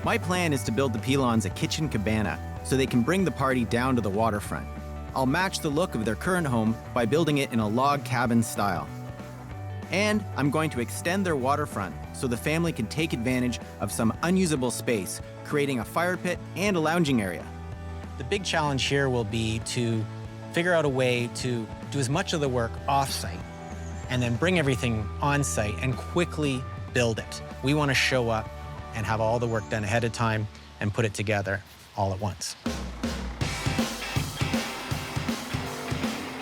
My plan is to build the pylons a kitchen cabana so they can bring the party down to the waterfront. I'll match the look of their current home by building it in a log cabin style. And I'm going to extend their waterfront so the family can take advantage of some unusable space, creating a fire pit and a lounging area. The big challenge here will be to figure out a way to do as much of the work off-site and then bring everything on-site and quickly build it. We want to show up and have all the work done ahead of time and put it together all at once.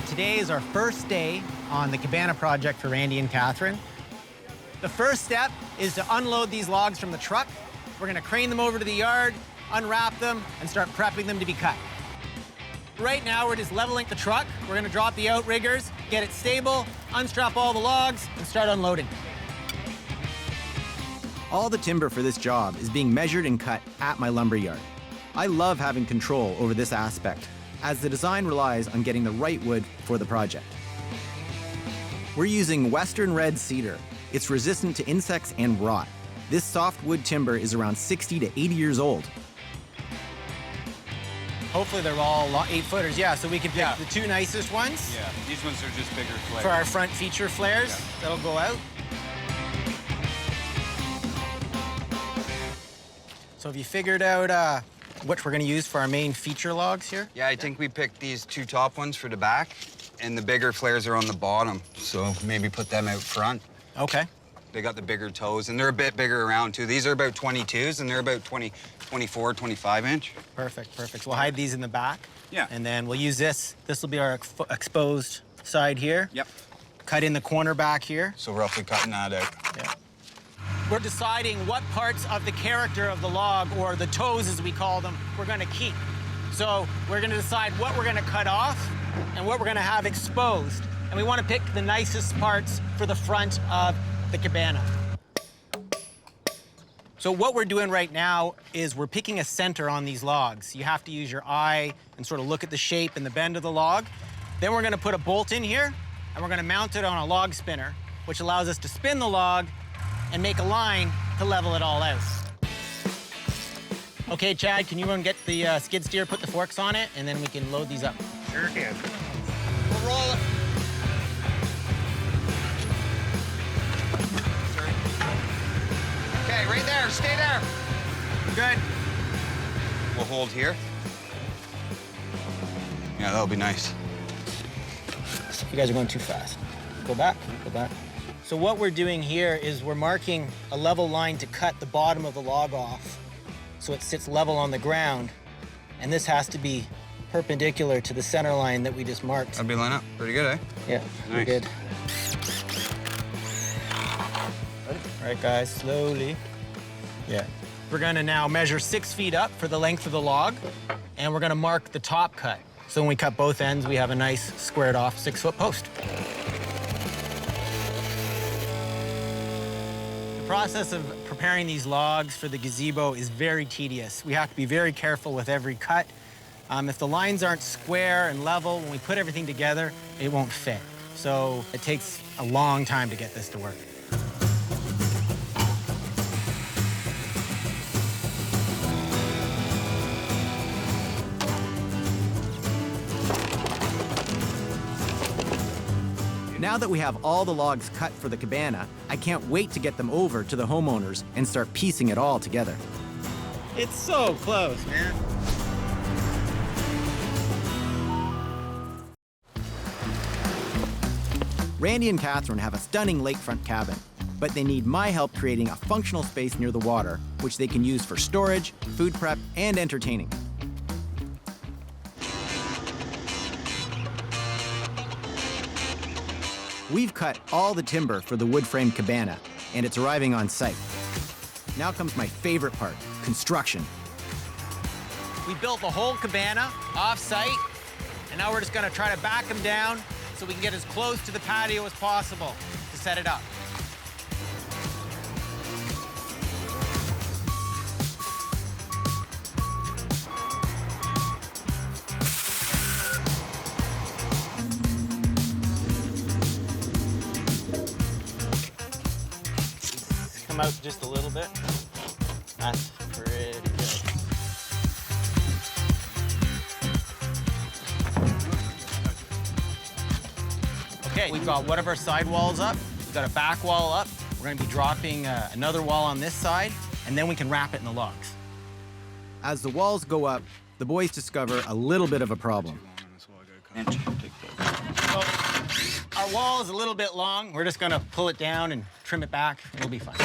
Today is our first day on the cabana project for Randy and Catherine. The first step is to unload these logs from the truck. We're gonna crane them over to the yard, unwrap them, and start prepping them to be cut. Right now, we're just leveling the truck. We're gonna drop the outriggers, get it stable, unstrap all the logs, and start unloading. All the timber for this job is being measured and cut at my lumber yard. I love having control over this aspect, as the design relies on getting the right wood for the project. We're using Western red cedar. It's resistant to insects and rot. This softwood timber is around 60 to 80 years old. Hopefully they're all 8-footers, yeah, so we can pick the two nicest ones. Yeah, these ones are just bigger flares. For our front feature flares, that'll go out. So have you figured out what we're gonna use for our main feature logs here? Yeah, I think we picked these two top ones for the back, and the bigger flares are on the bottom, so maybe put them out front. Okay. They got the bigger toes, and they're a bit bigger around, too. These are about 22s, and they're about 24, 25 inch. Perfect, perfect. So we'll hide these in the back. Yeah. And then we'll use this. This will be our exposed side here. Yep. Cut in the corner back here. So roughly cutting that out. Yeah. We're deciding what parts of the character of the log, or the toes as we call them, we're gonna keep. So we're gonna decide what we're gonna cut off and what we're gonna have exposed. And we wanna pick the nicest parts for the front of the cabana. So what we're doing right now is we're picking a center on these logs. You have to use your eye and sort of look at the shape and the bend of the log. Then we're gonna put a bolt in here, and we're gonna mount it on a log spinner, which allows us to spin the log and make a line to level it all out. Okay, Chad, can you run get the skid steer, put the forks on it, and then we can load these up? Sure can. We'll roll it. Okay, right there. Stay there. Good. We'll hold here. Yeah, that'll be nice. You guys are going too fast. Go back, go back. So what we're doing here is we're marking a level line to cut the bottom of the log off so it sits level on the ground. And this has to be perpendicular to the center line that we just marked. That'll be line up. Pretty good, eh? Yeah, we're Nice. good. All right, guys, slowly. Yeah. We're gonna now measure 6 feet up for the length of the log, and we're gonna mark the top cut. So when we cut both ends, we have a nice squared off 6-foot post. The process of preparing these logs for the gazebo is very tedious. We have to be very careful with every cut. If the lines aren't square and level, when we put everything together, it won't fit. So it takes a long time to get this to work. Now that we have all the logs cut for the cabana, I can't wait to get them over to the homeowners and start piecing it all together. It's so close, man. Randy and Catherine have a stunning lakefront cabin, but they need my help creating a functional space near the water, which they can use for storage, food prep, and entertaining. We've cut all the timber for the wood frame cabana, and it's arriving on site. Now comes my favorite part, construction. We built the whole cabana off-site, and now we're just gonna try to back them down so we can get as close to the patio as possible to set it up. Come out just a little bit. That's pretty we've got one of our side walls up. We've got a back wall up. We're going to be dropping another wall on this side, and then we can wrap it in the logs. As the walls go up, the boys discover a little bit of a problem. So our wall is a little bit long. We're just going to pull it down and trim it back. It'll be fine.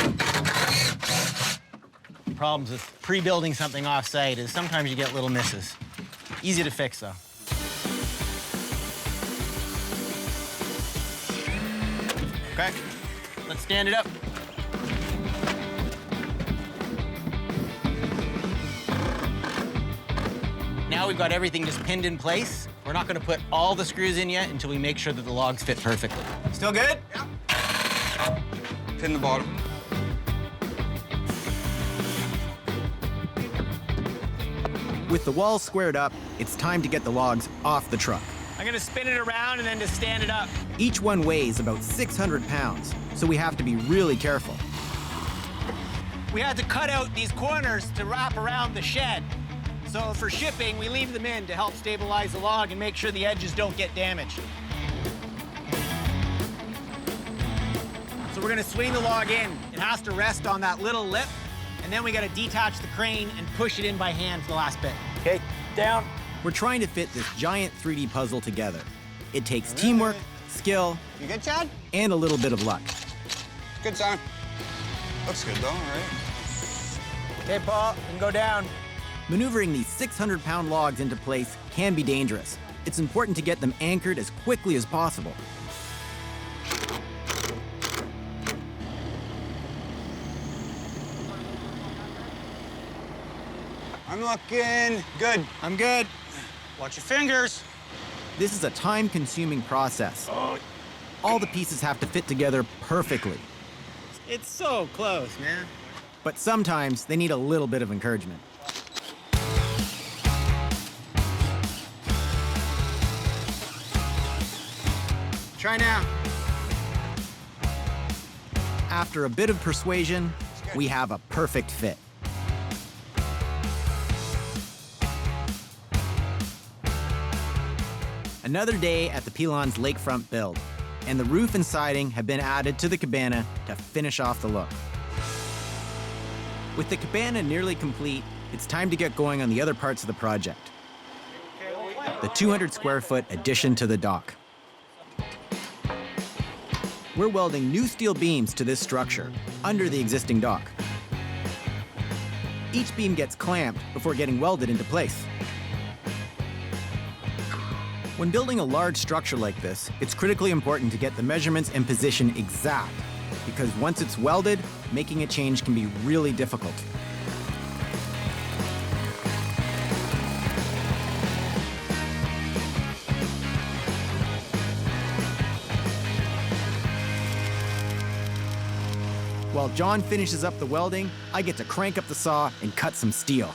Problems with pre-building something off-site is sometimes you get little misses. Easy to fix, though. Okay, let's stand it up. Now we've got everything just pinned in place. We're not going to put all the screws in yet until we make sure that the logs fit perfectly. Still good? Yeah. Pin the bottom. With the walls squared up, it's time to get the logs off the truck. I'm going to spin it around and then just stand it up. Each one weighs about 600 pounds, so we have to be really careful. We had to cut out these corners to wrap around the shed. So for shipping, we leave them in to help stabilize the log and make sure the edges don't get damaged. So we're gonna swing the log in. It has to rest on that little lip, and then we gotta detach the crane and push it in by hand for the last bit. Okay, down. We're trying to fit this giant 3D puzzle together. It takes teamwork, skill, You good, Chad? and a little bit of luck. Good, Simon. Looks good, though, all right? Okay, Paul, you can go down. Maneuvering these 600-pound logs into place can be dangerous. It's important to get them anchored as quickly as possible. I'm looking good. I'm good. Watch your fingers. This is a time-consuming process. All the pieces have to fit together perfectly. It's so close, man. But sometimes they need a little bit of encouragement. Try now. After a bit of persuasion, we have a perfect fit. Another day at the Pilon's lakefront build, and the roof and siding have been added to the cabana to finish off the look. With the cabana nearly complete, it's time to get going on the other parts of the project. The 200-square-foot addition to the dock. We're welding new steel beams to this structure, under the existing dock. Each beam gets clamped before getting welded into place. When building a large structure like this, it's critically important to get the measurements and position exact, because once it's welded, making a change can be really difficult. While John finishes up the welding, I get to crank up the saw and cut some steel.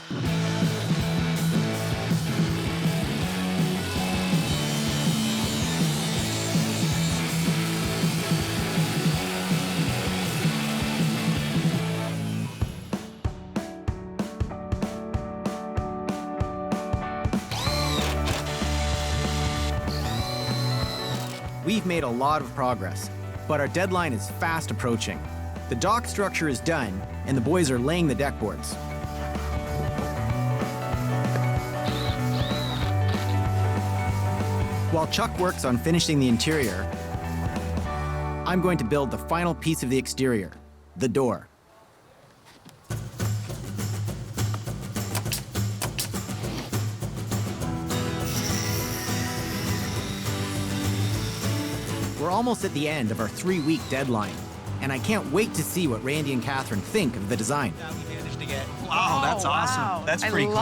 We've made a lot of progress, but our deadline is fast approaching. The dock structure is done, and the boys are laying the deck boards. While Chuck works on finishing the interior, I'm going to build the final piece of the exterior, the door. We're almost at the end of our 3-week deadline, and I can't wait to see what Randy and Catherine think of the design. That we managed to get. Wow, that's awesome. Wow. That's I pretty love cool.